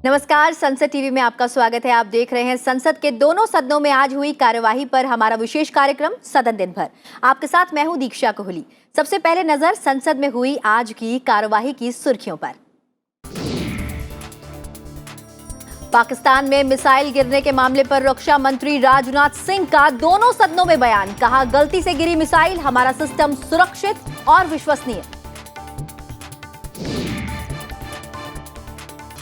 नमस्कार, संसद टीवी में आपका स्वागत है। आप देख रहे हैं संसद के दोनों सदनों में आज हुई कार्यवाही पर हमारा विशेष कार्यक्रम सदन दिन भर। आपके साथ मैं हूं दीक्षा कोहली। सबसे पहले नजर संसद में हुई आज की कार्यवाही की सुर्खियों पर। पाकिस्तान में मिसाइल गिरने के मामले पर रक्षा मंत्री राजनाथ सिंह का दोनों सदनों में बयान। कहा, गलती से गिरी मिसाइल, हमारा सिस्टम सुरक्षित और विश्वसनीय।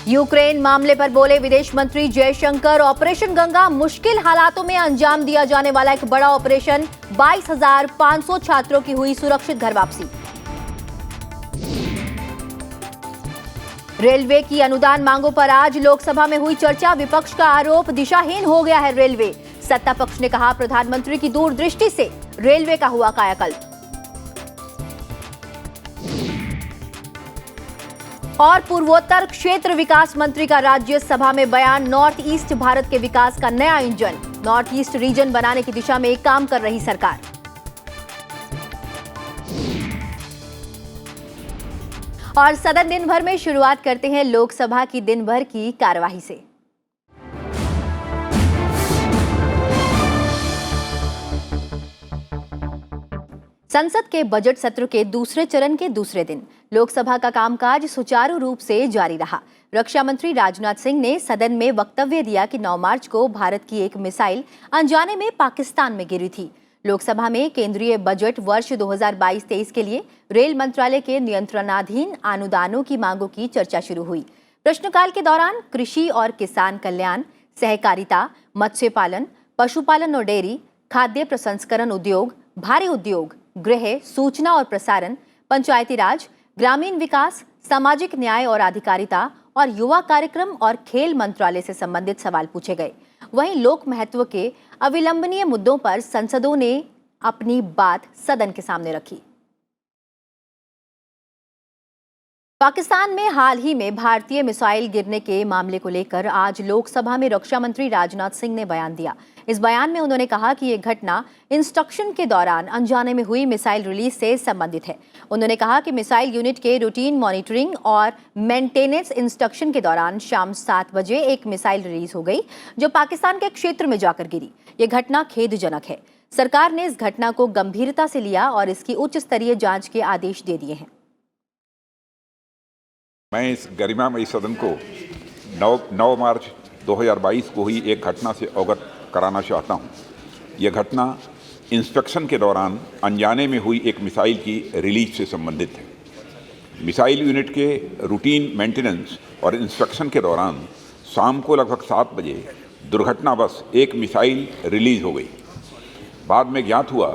यूक्रेन मामले पर बोले विदेश मंत्री जयशंकर, ऑपरेशन गंगा मुश्किल हालातों में अंजाम दिया जाने वाला एक बड़ा ऑपरेशन। 22,500 छात्रों की हुई सुरक्षित घर वापसी। रेलवे की अनुदान मांगों पर आज लोकसभा में हुई चर्चा। विपक्ष का आरोप, दिशाहीन हो गया है रेलवे। सत्ता पक्ष ने कहा, प्रधानमंत्री की दूरदृष्टि से रेलवे का हुआ कायाकल्प। और पूर्वोत्तर क्षेत्र विकास मंत्री का राज्यसभा में बयान। नॉर्थ ईस्ट भारत के विकास का नया इंजन। नॉर्थ ईस्ट रीजन बनाने की दिशा में काम कर रही सरकार। और सदन दिन भर में शुरुआत करते हैं लोकसभा की दिन भर की कार्यवाही से। संसद के बजट सत्र के दूसरे चरण के दूसरे दिन लोकसभा का कामकाज सुचारू रूप से जारी रहा। रक्षा मंत्री राजनाथ सिंह ने सदन में वक्तव्य दिया कि 9 मार्च को भारत की एक मिसाइल अनजाने में पाकिस्तान में गिरी थी। लोकसभा में केंद्रीय बजट वर्ष 2022-23 के लिए रेल मंत्रालय के नियंत्रणाधीन अनुदानों की मांगों की चर्चा शुरू हुई। प्रश्नकाल के दौरान कृषि और किसान कल्याण, सहकारिता, मत्स्य पालन, पशुपालन और डेयरी, खाद्य प्रसंस्करण उद्योग, भारी उद्योग, गृह, सूचना और प्रसारण, पंचायती राज, ग्रामीण विकास, सामाजिक न्याय और अधिकारिता और युवा कार्यक्रम और खेल मंत्रालय से संबंधित सवाल पूछे गए। वहीं लोक महत्व के अविलंबनीय मुद्दों पर सांसदों ने अपनी बात सदन के सामने रखी। पाकिस्तान में हाल ही में भारतीय मिसाइल गिरने के मामले को लेकर आज लोकसभा में रक्षा मंत्री राजनाथ सिंह ने बयान दिया। इस बयान में उन्होंने कहा कि ये घटना इंस्ट्रक्शन के दौरान अनजाने में हुई मिसाइल रिलीज से संबंधित है। उन्होंने कहा कि मिसाइल यूनिट के रूटीन मॉनिटरिंग और मेंटेनेंस इंस्ट्रक्शन के दौरान शाम 7 बजे एक मिसाइल रिलीज हो गई, जो पाकिस्तान के क्षेत्र में जाकर गिरी। ये घटना खेदजनक है। सरकार ने इस घटना को गंभीरता से लिया और इसकी उच्च स्तरीय जांच के आदेश दे दिए हैं। मैं इस गरिमामयी सदन को 9 मार्च 2022 को हुई एक घटना से अवगत कराना चाहता हूं। यह घटना इंस्पेक्शन के दौरान अनजाने में हुई एक मिसाइल की रिलीज से संबंधित है। मिसाइल यूनिट के रूटीन मेंटेनेंस और इंस्पेक्शन के दौरान शाम को लगभग 7 बजे दुर्घटनावश एक मिसाइल रिलीज हो गई। बाद में ज्ञात हुआ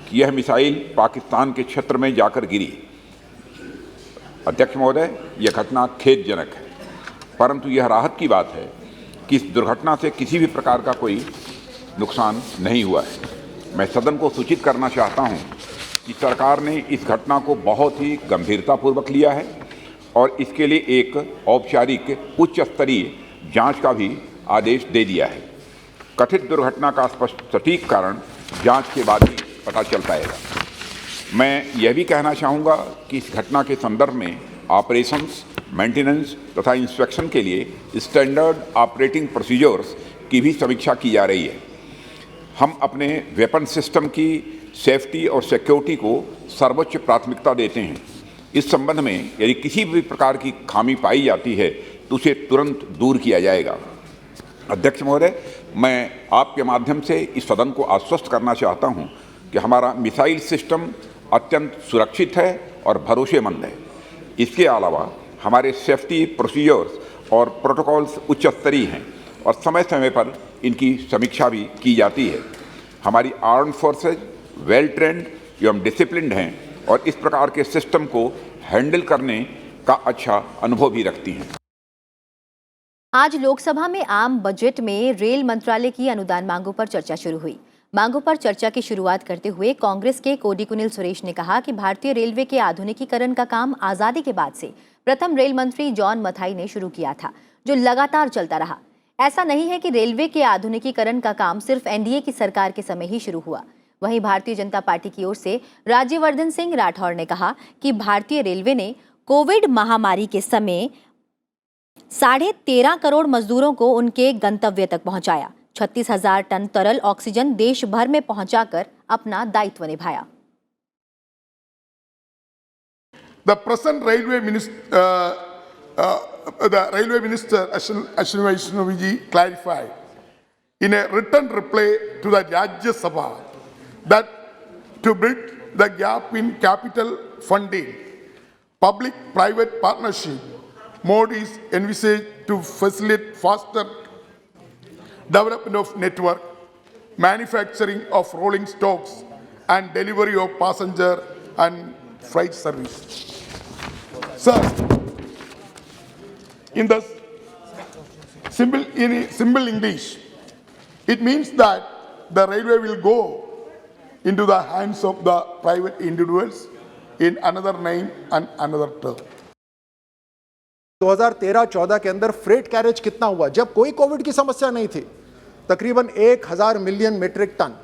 कि यह मिसाइल पाकिस्तान के क्षेत्र में जाकर गिरी। अध्यक्ष महोदय, यह घटना खेदजनक है, परंतु यह राहत की बात है कि इस दुर्घटना से किसी भी प्रकार का कोई नुकसान नहीं हुआ है। मैं सदन को सूचित करना चाहता हूं कि सरकार ने इस घटना को बहुत ही गंभीरतापूर्वक लिया है और इसके लिए एक औपचारिक उच्च स्तरीय जांच का भी आदेश दे दिया है। कथित दुर्घटना का सटीक कारण जांच के बाद ही पता चल पाएगा। मैं यह भी कहना चाहूँगा कि इस घटना के संदर्भ में ऑपरेशंस, मेंटेनेंस तथा इंस्पेक्शन के लिए स्टैंडर्ड ऑपरेटिंग प्रोसीजर्स की भी समीक्षा की जा रही है। हम अपने वेपन सिस्टम की सेफ्टी और सिक्योरिटी को सर्वोच्च प्राथमिकता देते हैं। इस संबंध में यदि किसी भी प्रकार की खामी पाई जाती है तो उसे तुरंत दूर किया जाएगा। अध्यक्ष महोदय, मैं आपके माध्यम से इस सदन को आश्वस्त करना चाहता हूँ कि हमारा मिसाइल सिस्टम अत्यंत सुरक्षित है और भरोसेमंद है। इसके अलावा हमारे सेफ्टी प्रोसीजर्स और प्रोटोकॉल्स उच्च स्तरीय हैं और समय समय पर इनकी समीक्षा भी की जाती है। हमारी आर्म्ड फोर्सेज वेल ट्रेंड एवं डिसिप्लिन्ड हैं और इस प्रकार के सिस्टम को हैंडल करने का अच्छा अनुभव भी रखती हैं। आज लोकसभा में आम बजट में रेल मंत्रालय की अनुदान मांगों पर चर्चा शुरू हुई। मांगों पर चर्चा की शुरुआत करते हुए कांग्रेस के कोडिकुनिल सुरेश ने कहा कि भारतीय रेलवे के आधुनिकीकरण का काम आजादी के बाद से प्रथम रेल मंत्री जॉन मथाई ने शुरू किया था, जो लगातार चलता रहा। ऐसा नहीं है कि रेलवे के आधुनिकीकरण का काम सिर्फ एनडीए की सरकार के समय ही शुरू हुआ। वहीं भारतीय जनता पार्टी की ओर से राज्यवर्धन सिंह राठौड़ ने कहा कि भारतीय रेलवे ने कोविड महामारी के समय 13.5 करोड़ मजदूरों को उनके गंतव्य तक पहुंचाया। 36,000 टन तरल ऑक्सीजन देश भर में पहुंचाकर अपना दायित्व निभाया। The present railway minister, Ashwini Vaishnavi ji clarified in a written reply to the Rajya Sabha that to bridge the gap in capital funding, public-private partnership mode is envisaged to facilitate faster development of network, manufacturing of rolling stocks, and delivery of passenger and freight service. Sir, in simple English, it means that the railway will go into the hands of the private individuals in another name and another term. 2013-14 के अंदर freight carriage कितना हुआ जब कोई Covid की समस्या नहीं थी? तकरीबन 1000 मिलियन मीट्रिक टन।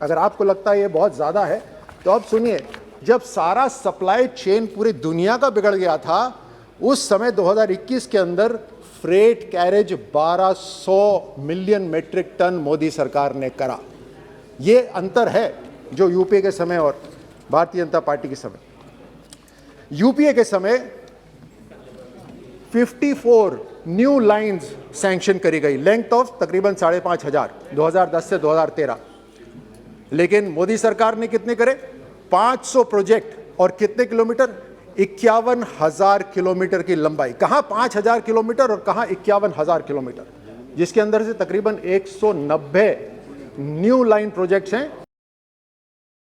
अगर आपको लगता है ये बहुत ज़्यादा है तो अब सुनिए, जब सारा सप्लाई चेन पूरी दुनिया का बिगड़ गया था उस समय 2021 के अंदर freight carriage 1200 million metric ton Modi सरकार ने करा। ये अंतर है जो यूपीए के समय और भारतीय जनता पार्टी के समय। यूपीए के समय 54 न्यू लाइंस सैंक्शन करी गई, लेंथ ऑफ तकरीबन 5,500 2010 से 2013। लेकिन मोदी सरकार ने कितने करे? 500 प्रोजेक्ट और कितने किलोमीटर? 51,000 किलोमीटर की लंबाई। कहां 5,000 किलोमीटर और कहां 51,000 किलोमीटर, जिसके अंदर से तकरीबन 190 न्यू लाइन प्रोजेक्ट्स हैं।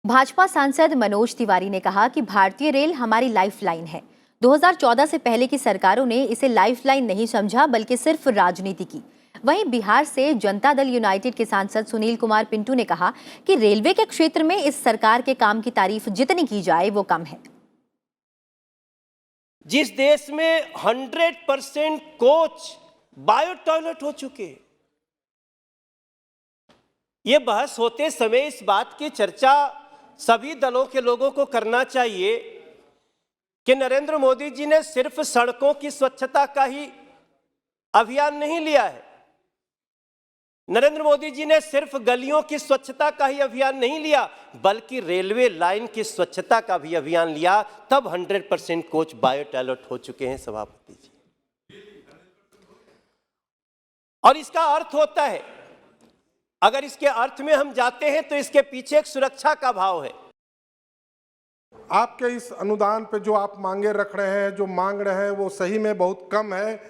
भाजपा सांसद मनोज तिवारी ने कहा कि भारतीय रेल हमारी लाइफलाइन है। 2014 से पहले की सरकारों ने इसे लाइफलाइन नहीं समझा बल्कि सिर्फ राजनीति की। वहीं बिहार से जनता दल यूनाइटेड के सांसद सुनील कुमार पिंटू ने कहा कि रेलवे के क्षेत्र में इस सरकार के काम की तारीफ जितनी की जाए वो कम है। जिस देश में 100% कोच बायो टॉयलेट हो चुके, ये बहस होते समय इस बात की चर्चा सभी दलों के लोगों को करना चाहिए कि नरेंद्र मोदी जी ने सिर्फ सड़कों की स्वच्छता का ही अभियान नहीं लिया है, नरेंद्र मोदी जी ने सिर्फ गलियों की स्वच्छता का ही अभियान नहीं लिया, बल्कि रेलवे लाइन की स्वच्छता का भी अभियान लिया। तब 100% कोच बायो टॉयलेट हो चुके हैं सभापति जी। और इसका अर्थ होता है, अगर इसके अर्थ में हम जाते हैं तो इसके पीछे एक सुरक्षा का भाव है। आपके इस अनुदान पे जो आप मांगे रख रहे हैं, जो मांग रहे हैं, वो सही में बहुत कम है।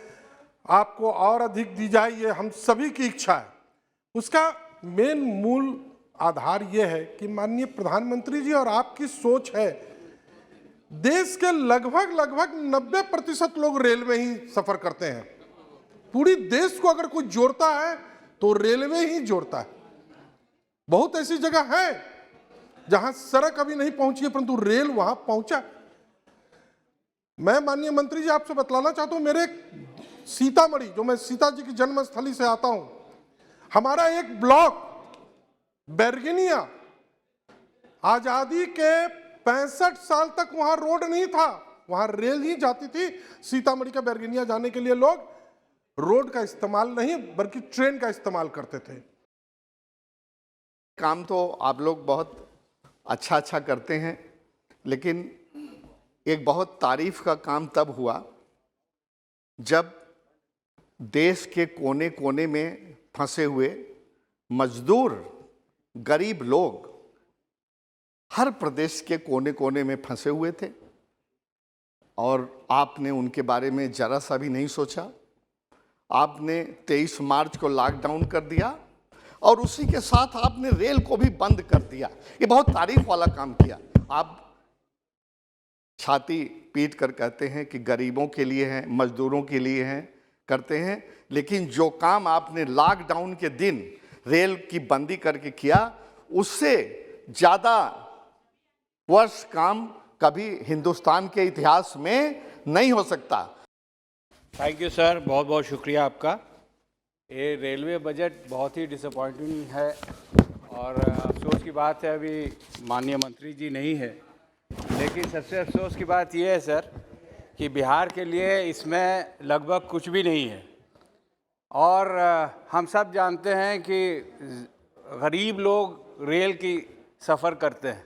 आपको और अधिक दी जाए, ये हम सभी की इच्छा है। उसका मेन मूल आधार ये है कि माननीय प्रधानमंत्री जी और आपकी सोच है, देश के लगभग 90% लोग रेलवे ही सफर करते हैं। पूरी देश को अगर कोई जोड़ता है तो रेलवे ही जोड़ता है। बहुत ऐसी जगह है जहां सड़क अभी नहीं पहुंची है परंतु रेल वहां पहुंचा। मैं माननीय मंत्री जी आपसे बतलाना चाहता हूं, मेरे सीतामढ़ी, जो मैं सीता जी की जन्मस्थली से आता हूं, हमारा एक ब्लॉक बैरगनिया, आजादी के 65 साल तक वहां रोड नहीं था, वहां रेल ही जाती थी। सीतामढ़ी का बैरगनिया जाने के लिए लोग रोड का इस्तेमाल नहीं बल्कि ट्रेन का इस्तेमाल करते थे। काम तो आप लोग बहुत अच्छा करते हैं, लेकिन एक बहुत तारीफ का काम तब हुआ जब देश के कोने कोने में फंसे हुए मजदूर, गरीब लोग हर प्रदेश के कोने कोने में फंसे हुए थे और आपने उनके बारे में जरा सा भी नहीं सोचा। आपने 23 मार्च को लॉकडाउन कर दिया और उसी के साथ आपने रेल को भी बंद कर दिया। ये बहुत तारीफ वाला काम किया। आप छाती पीट कर कहते हैं कि गरीबों के लिए हैं, मजदूरों के लिए हैं, करते हैं, लेकिन जो काम आपने लॉकडाउन के दिन रेल की बंदी करके किया, उससे ज़्यादा वर्ष काम कभी हिंदुस्तान के इतिहास में नहीं हो सकता। थैंक यू सर, बहुत बहुत शुक्रिया आपका। ये रेलवे बजट बहुत ही डिसअपॉइंटिंग है और अफसोस की बात है अभी माननीय मंत्री जी नहीं है, लेकिन सबसे अफसोस की बात यह है सर कि बिहार के लिए इसमें लगभग कुछ भी नहीं है। और हम सब जानते हैं कि गरीब लोग रेल की सफ़र करते हैं,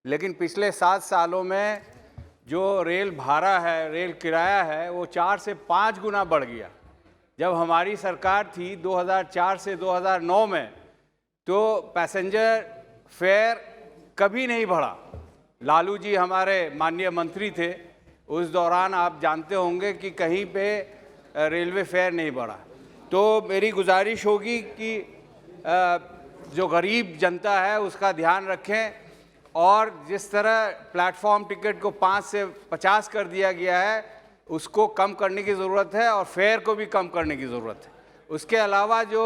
लेकिन पिछले 7 सालों में जो रेल भाड़ा है, रेल किराया है, वो 4 से 5 गुना बढ़ गया। जब हमारी सरकार थी 2004 से 2009 में, तो पैसेंजर फेयर कभी नहीं बढ़ा। लालू जी हमारे माननीय मंत्री थे, उस दौरान आप जानते होंगे कि कहीं पे रेलवे फेयर नहीं बढ़ा। तो मेरी गुजारिश होगी कि जो गरीब जनता है उसका ध्यान रखें, और जिस तरह प्लेटफॉर्म टिकट को 5 से 50 कर दिया गया है, उसको कम करने की ज़रूरत है और फेयर को भी कम करने की ज़रूरत है। उसके अलावा जो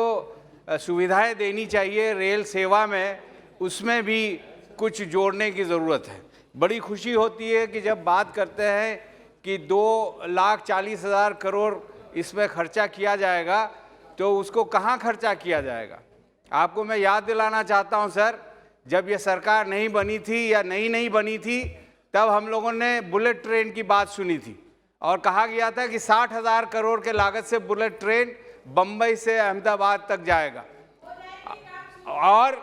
सुविधाएं देनी चाहिए रेल सेवा में, उसमें भी कुछ जोड़ने की ज़रूरत है। बड़ी खुशी होती है कि जब बात करते हैं कि 2,40,000 करोड़ इसमें खर्चा किया जाएगा, तो उसको कहाँ खर्चा किया जाएगा। आपको मैं याद दिलाना चाहता हूं सर, जब ये सरकार नहीं बनी थी या नहीं बनी थी, तब हम लोगों ने बुलेट ट्रेन की बात सुनी थी और कहा गया था कि 60,000 करोड़ के लागत से बुलेट ट्रेन बम्बई से अहमदाबाद तक जाएगा। और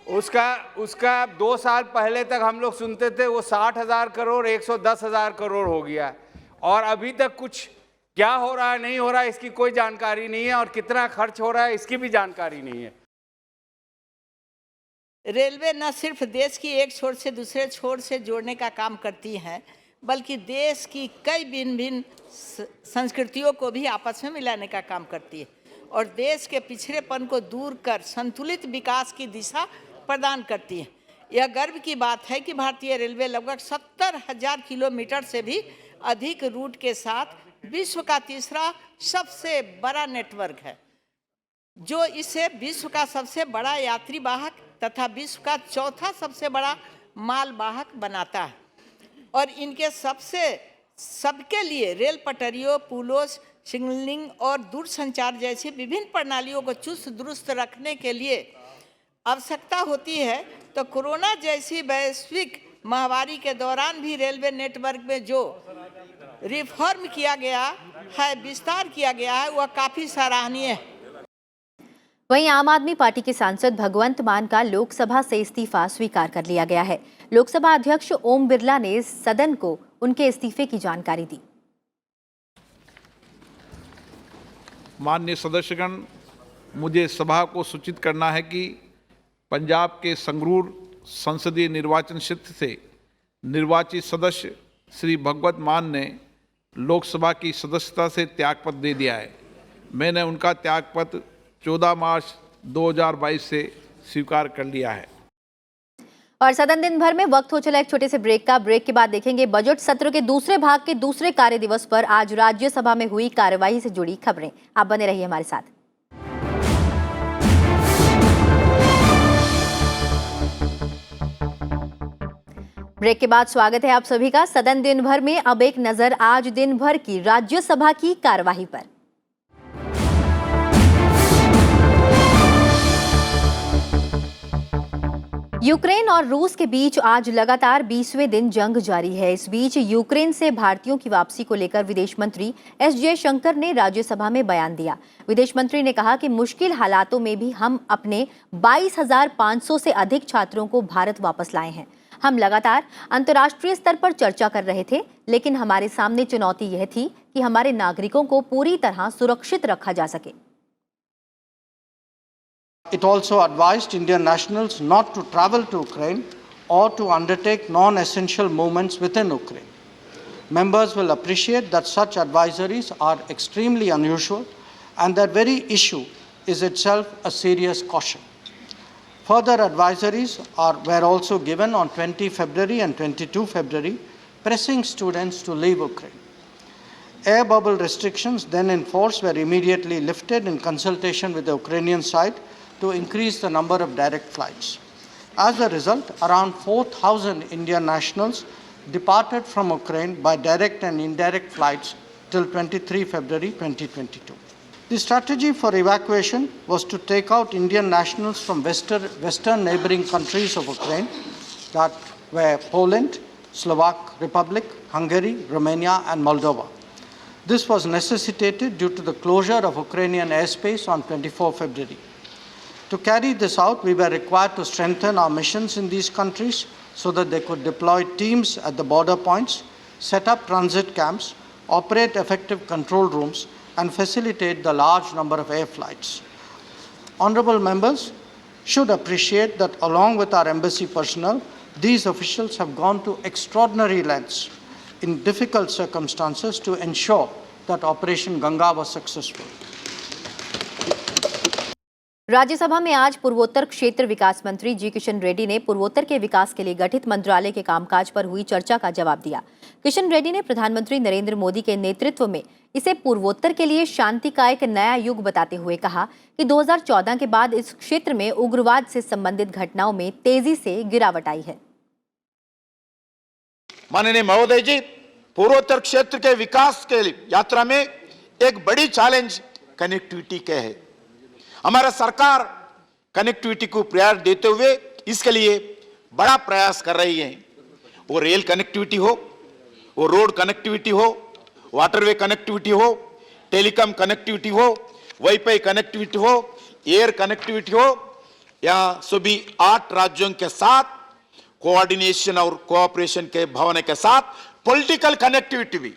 उसका 2 साल पहले तक हम लोग सुनते थे वो 60,000 करोड़ 110,000 करोड़ हो गया है, और अभी तक कुछ क्या हो रहा है, नहीं हो रहा है, इसकी कोई जानकारी नहीं है, और कितना खर्च हो रहा है इसकी भी जानकारी नहीं है। रेलवे न सिर्फ देश की एक छोर से दूसरे छोर से जोड़ने का काम करती है, बल्कि देश की कई भिन्न भिन्न संस्कृतियों को भी आपस में मिलाने का काम करती है, और देश के पिछड़ेपन को दूर कर संतुलित विकास की दिशा प्रदान करती है। यह गर्व की बात है कि भारतीय रेलवे लगभग 70,000 किलोमीटर से भी अधिक रूट के साथ विश्व का तीसरा सबसे बड़ा नेटवर्क है, जो इसे विश्व का सबसे बड़ा यात्री वाहक तथा विश्व का चौथा सबसे बड़ा माल वाहक बनाता है। और इनके सबके लिए रेल पटरियों, पुलों, सिग्नलिंग और दूरसंचार जैसी विभिन्न प्रणालियों को चुस्त दुरुस्त रखने के लिए आवश्यकता होती है। तो कोरोना जैसी वैश्विक महामारी के दौरान भी रेलवे नेटवर्क में जो रिफॉर्म किया गया है, विस्तार किया गया है, वह काफ़ी सराहनीय है। वहीं आम आदमी पार्टी के सांसद भगवंत मान का लोकसभा से इस्तीफा स्वीकार कर लिया गया है। लोकसभा अध्यक्ष ओम बिरला ने सदन को उनके इस्तीफे की जानकारी दी। माननीय सदस्यगण, मुझे सभा को सूचित करना है कि पंजाब के संगरूर संसदीय निर्वाचन क्षेत्र से निर्वाचित सदस्य श्री भगवंत मान ने लोकसभा की सदस्यता से त्यागपत्र दे दिया है। मैंने उनका त्यागपत्र 14 मार्च 2022 से स्वीकार कर लिया है। और सदन दिन भर में वक्त हो चला एक छोटे से ब्रेक का। ब्रेक के बाद देखेंगे बजट सत्र के दूसरे भाग के दूसरे कार्य दिवस पर आज राज्यसभा में हुई कार्यवाही से जुड़ी खबरें। आप बने रहिए हमारे साथ। ब्रेक के बाद स्वागत है आप सभी का। सदन दिन भर में अब एक नजर आज दिन भर की राज्यसभा की कार्यवाही पर। यूक्रेन और रूस के बीच आज लगातार 20वें दिन जंग जारी है। इस बीच यूक्रेन से भारतीयों की वापसी को लेकर विदेश मंत्री एस जयशंकर ने राज्यसभा में बयान दिया। विदेश मंत्री ने कहा कि मुश्किल हालातों में भी हम अपने 22,500 से अधिक छात्रों को भारत वापस लाए हैं। हम लगातार अंतर्राष्ट्रीय स्तर पर चर्चा कर रहे थे, लेकिन हमारे सामने चुनौती यह थी कि हमारे नागरिकों को पूरी तरह सुरक्षित रखा जा सके। It also advised Indian nationals not to travel to Ukraine or to undertake non-essential movements within Ukraine. Members will appreciate that such advisories are extremely unusual and that very issue is itself a serious caution. Further advisories were also given on 20 February and 22 February, pressing students to leave Ukraine. Air bubble restrictions then in force were immediately lifted in consultation with the Ukrainian side to increase the number of direct flights. As a result, around 4,000 Indian nationals departed from Ukraine by direct and indirect flights till 23 February 2022. The strategy for evacuation was to take out Indian nationals from western neighboring countries of Ukraine, that were Poland, Slovak Republic, Hungary, Romania, and Moldova. This was necessitated due to the closure of Ukrainian airspace on 24 February. To carry this out, we were required to strengthen our missions in these countries so that they could deploy teams at the border points, set up transit camps, operate effective control rooms, and facilitate the large number of air flights. Honorable members should appreciate that along with our embassy personnel, these officials have gone to extraordinary lengths in difficult circumstances to ensure that Operation Ganga was successful. Rajya Sabha में आज पूर्वोत्तर क्षेत्र विकास मंत्री जी किशन रेड्डी ने पूर्वोत्तर के विकास के लिए गठित मंत्रालय के कामकाज पर हुई चर्चा का जवाब दिया। किशन रेड्डी ने प्रधानमंत्री नरेंद्र मोदी के नेतृत्व में इसे पूर्वोत्तर के लिए शांति का एक नया युग बताते हुए कहा कि 2014 के बाद इस क्षेत्र में उग्रवाद से संबंधित घटनाओं में तेजी से गिरावट आई है। माननीय महोदय जी, पूर्वोत्तर क्षेत्र के विकास के यात्रा में एक बड़ी चैलेंज कनेक्टिविटी के है। हमारा सरकार कनेक्टिविटी को प्रायोरिटी देते हुए इसके लिए बड़ा प्रयास कर रही है। वो रेल कनेक्टिविटी हो, वो रोड कनेक्टिविटी हो, वाटरवे कनेक्टिविटी हो, टेलीकॉम कनेक्टिविटी हो, वाईफाई कनेक्टिविटी हो, एयर कनेक्टिविटी हो, यहाँ सभी 8 राज्यों के साथ कोऑर्डिनेशन और कोऑपरेशन के भावना के साथ पॉलिटिकल कनेक्टिविटी भी।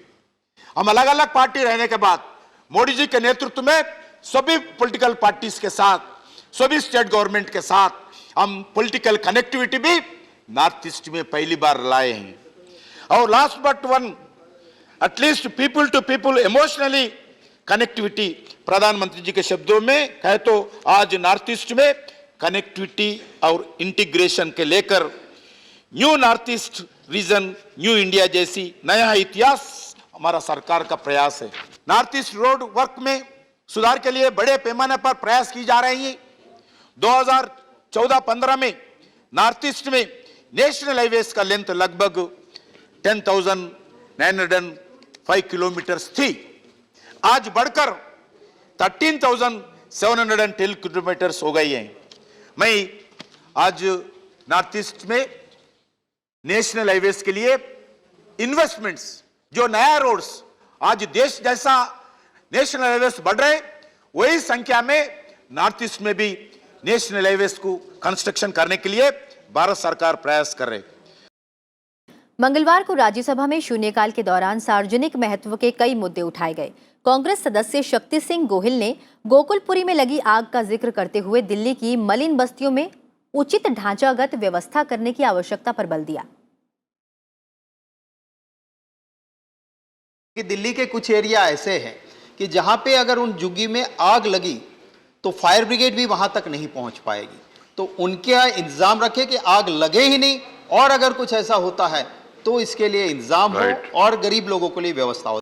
हम अलग अलग पार्टी रहने के बाद मोदी जी के नेतृत्व में सभी पॉलिटिकल पार्टीज के साथ, सभी स्टेट गवर्नमेंट के साथ हम पॉलिटिकल कनेक्टिविटी भी नॉर्थ ईस्ट में पहली बार लाए हैं। और last but one, at least people to people emotionally connectivity, प्रधानमंत्री जी के शब्दों में कहे तो आज नॉर्थ ईस्ट में कनेक्टिविटी और इंटीग्रेशन के लेकर new north east region, new India जैसी नया इतिहास हमारा सरकार का प्रयास है। नॉर्थ ईस्ट रोड वर्क में सुधार के लिए बड़े पैमाने पर प्रयास की जा रही है। 2014-15 में नॉर्थ ईस्ट में नेशनल हाईवेज का लेंथ लगभग 10,905 किलोमीटर्स थी, आज बढ़कर 13,710 किलोमीटर्स हो गई है। मैं आज नॉर्थ ईस्ट में नेशनल हाईवेज के लिए इन्वेस्टमेंट्स, जो नया रोड्स, आज देश जैसा नेशनल हाईवेज बढ़ रहे, वही संख्या में नॉर्थ ईस्ट में भी नेशनल हाईवेज को कंस्ट्रक्शन करने के लिए भारत सरकार प्रयास कर रहे। मंगलवार को राज्यसभा में शून्यकाल के दौरान सार्वजनिक महत्व के कई मुद्दे उठाए गए। कांग्रेस सदस्य शक्ति सिंह गोहिल ने गोकुलपुरी में लगी आग का जिक्र करते हुए दिल्ली की मलिन बस्तियों में उचित ढांचागत व्यवस्था करने की आवश्यकता पर बल दिया। कि दिल्ली के कुछ एरिया ऐसे हैं कि जहां पे अगर उन झुग्गी में आग लगी तो फायर ब्रिगेड भी वहां तक नहीं पहुंच पाएगी, तो उनके इंतजाम रखे कि आग लगे ही नहीं, और अगर कुछ ऐसा होता है तो इसके लिए इंतजाम हो और गरीब लोगों के लिए व्यवस्था हो।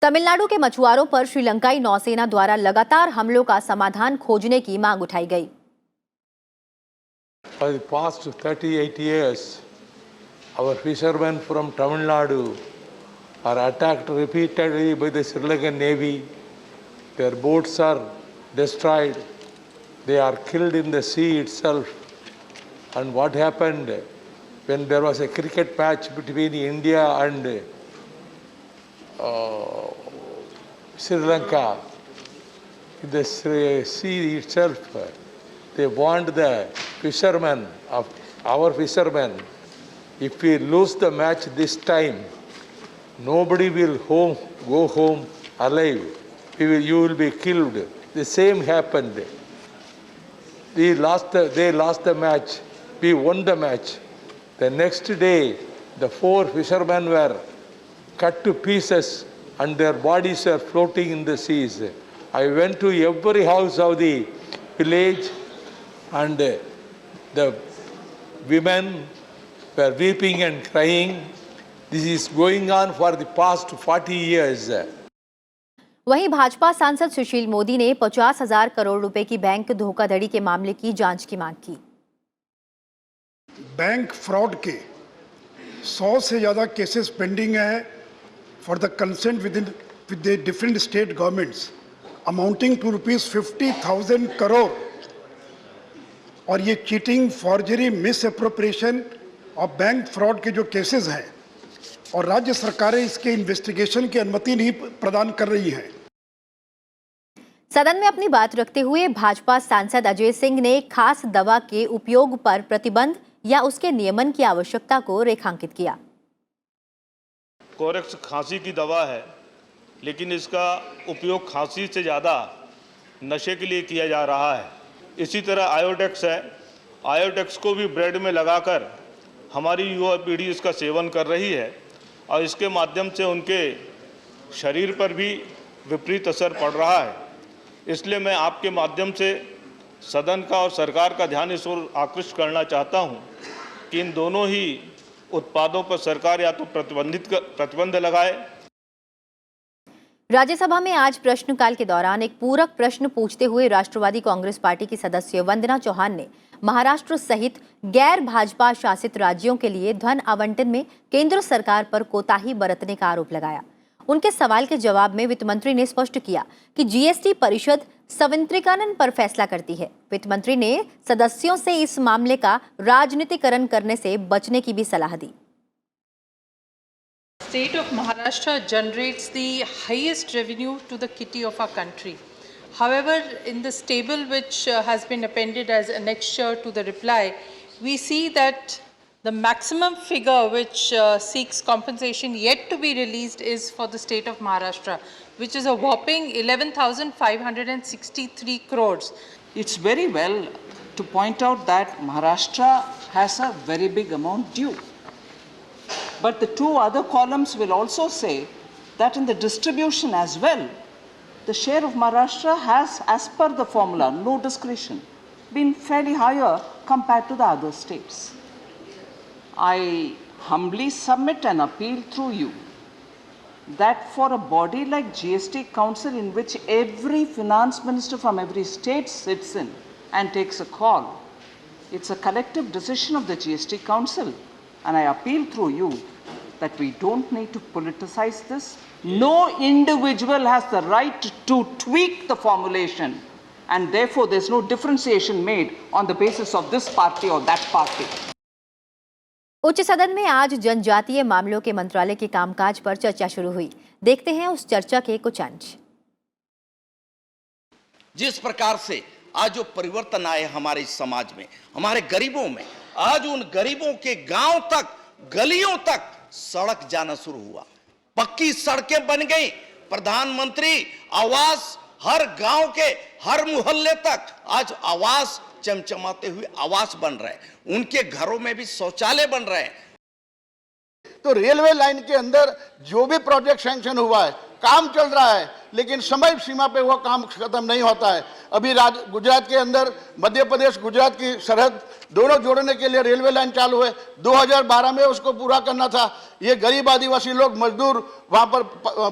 तमिलनाडु के मछुआरों पर श्रीलंकाई नौसेना द्वारा लगातार हमलों का समाधान खोजने की मांग उठाई गई। For the past 38 years, our fishermen from Tamil Nadu are attacked repeatedly by the Sri Lankan Navy. Their boats are destroyed. They are killed in the sea itself. And what happened when there was a cricket match between India and Sri Lanka, in the sea itself, they warned the fishermen, of our fishermen, if we lose the match this time, nobody will go home alive. You will be killed. The same happened. They lost the match. We won the match. The next day, the 4 fishermen were cut to pieces and their bodies were floating in the seas. I went to every house of the village and the women were weeping and crying. This is going on for the past 40 years. वहीं भाजपा सांसद सुशील मोदी ने 50,000 करोड़ रुपए की bank धोखाधड़ी के मामले की जांच की मांग की। बैंक फ्रॉड के 100 से ज़्यादा केसेस पेंडिंग है for the consent with the different state governments amounting to ₹50,000 crore. और ये चीटिंग, फॉर्जरी, मिस अप्रोप्रिएशन और बैंक फ्रॉड के जो केसेस हैं और राज्य सरकारें इसके इन्वेस्टिगेशन की अनुमति नहीं प्रदान कर रही हैं। सदन में अपनी बात रखते हुए भाजपा सांसद अजय सिंह ने खास दवा के उपयोग पर प्रतिबंध या उसके नियमन की आवश्यकता को रेखांकित किया। कोरेक्स खांसी की दवा है, लेकिन इसका उपयोग खांसी से ज़्यादा नशे के लिए किया जा रहा है। इसी तरह आयोडेक्स है, आयोडेक्स को भी ब्रेड में लगाकर हमारी युवा पीढ़ी इसका सेवन कर रही है और इसके माध्यम से उनके शरीर पर भी विपरीत असर पड़ रहा है। इसलिए मैं आपके माध्यम से सदन का और सरकार का ध्यान इस ओर आकृष्ट करना चाहता हूं कि इन दोनों ही उत्पादों पर सरकार या तो प्रतिबंध लगाए। राज्यसभा में आज प्रश्नकाल के दौरान एक पूरक प्रश्न पूछते हुए राष्ट्रवादी कांग्रेस पार्टी की सदस्य वंदना चौहान ने महाराष्ट्र सहित गैर भाजपा शासित राज्यों के लिए धन आवंटन में केंद्र सरकार पर कोताही बरतने का आरोप लगाया। उनके सवाल के जवाब में वित्त मंत्री ने स्पष्ट किया कि जीएसटी परिषद संवितरीकरण पर फैसला करती है। वित्त मंत्री ने सदस्यों से इस मामले का राजनीतिकरण करने से बचने की भी सलाह दी। State of Maharashtra generates the highest revenue to the kitty of our country. However, in this table which has been appended as annexure to the reply, we see that the maximum figure which seeks compensation yet to be released is for the state of Maharashtra, which is a whopping 11,563 crores. It's very well to point out that Maharashtra has a very big amount due. But the two other columns will also say that in the distribution as well, the share of Maharashtra has, as per the formula, no discretion, been fairly higher compared to the other states. I humbly submit an appeal through you that for a body like GST Council, in which every finance minister from every state sits in and takes a call, it's a collective decision of the GST Council. And I appeal through you that we don't need to politicize this. No individual has the right to tweak the formulation, and therefore there's no differentiation made on the basis of this party or that party. उच्च सदन में आज जनजातीय मामलों के मंत्रालय के कामकाज पर चर्चा शुरू हुई। देखते हैं उस चर्चा के कुछ अंश। जिस प्रकार से आज जो परिवर्तन आए हमारे समाज में, हमारे गरीबों में, आज उन गरीबों के गांव तक, गलियों तक सड़क जाना शुरू हुआ, पक्की सड़कें बन गई, प्रधानमंत्री आवास हर गांव के हर मोहल्ले तक आज आवास चमचमाते हुए आवास बन रहे हैं, उनके घरों में भी शौचालय बन रहे हैं। तो रेलवे लाइन के अंदर जो भी प्रोजेक्ट सैंक्शन हुआ है, काम चल रहा है, लेकिन समय सीमा पे वो काम खत्म नहीं होता है। अभी गुजरात के अंदर मध्य प्रदेश गुजरात की सरहद दोनों जोड़ने के लिए रेलवे लाइन चालू है, 2012 में उसको पूरा करना था। ये गरीब आदिवासी लोग मजदूर वहाँ पर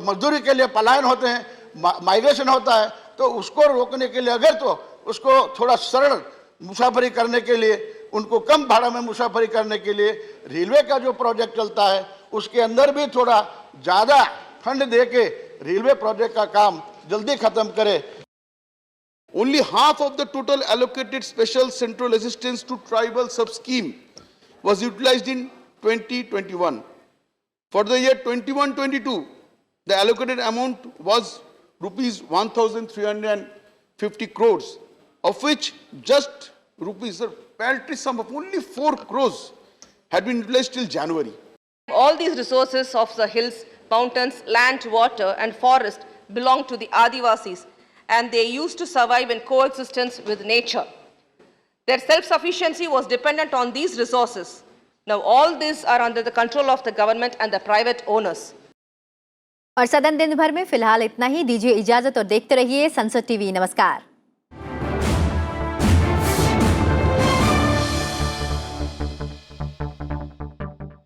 मजदूरी के लिए पलायन होते हैं, माइग्रेशन होता है, तो उसको रोकने के लिए अगर तो उसको थोड़ा सरल मुसाफरी करने के लिए, उनको कम भाड़ा में मुसाफरी करने के लिए रेलवे का जो प्रोजेक्ट चलता है उसके अंदर भी थोड़ा ज़्यादा फंड दे के रेलवे प्रोजेक्ट का काम जल्दी खत्म करे। Only half of the total allocated special central assistance to tribal sub-scheme was utilized in 2021. For the year 21-22, the allocated amount was rupees 1,350 crores, of which just rupees, a paltry sum of only 4 crores had been utilized till January. All these resources of the hills, mountains, land, water and forest belong to the Adivasis, and they used to survive in coexistence with nature. Their self-sufficiency was dependent on these resources. Now all these are under the control of the government and the private owners. और सदन दिन भर में फिलहाल इतना ही। दीजिए इजाजत और देखते रहिए संसद टीवी। नमस्कार।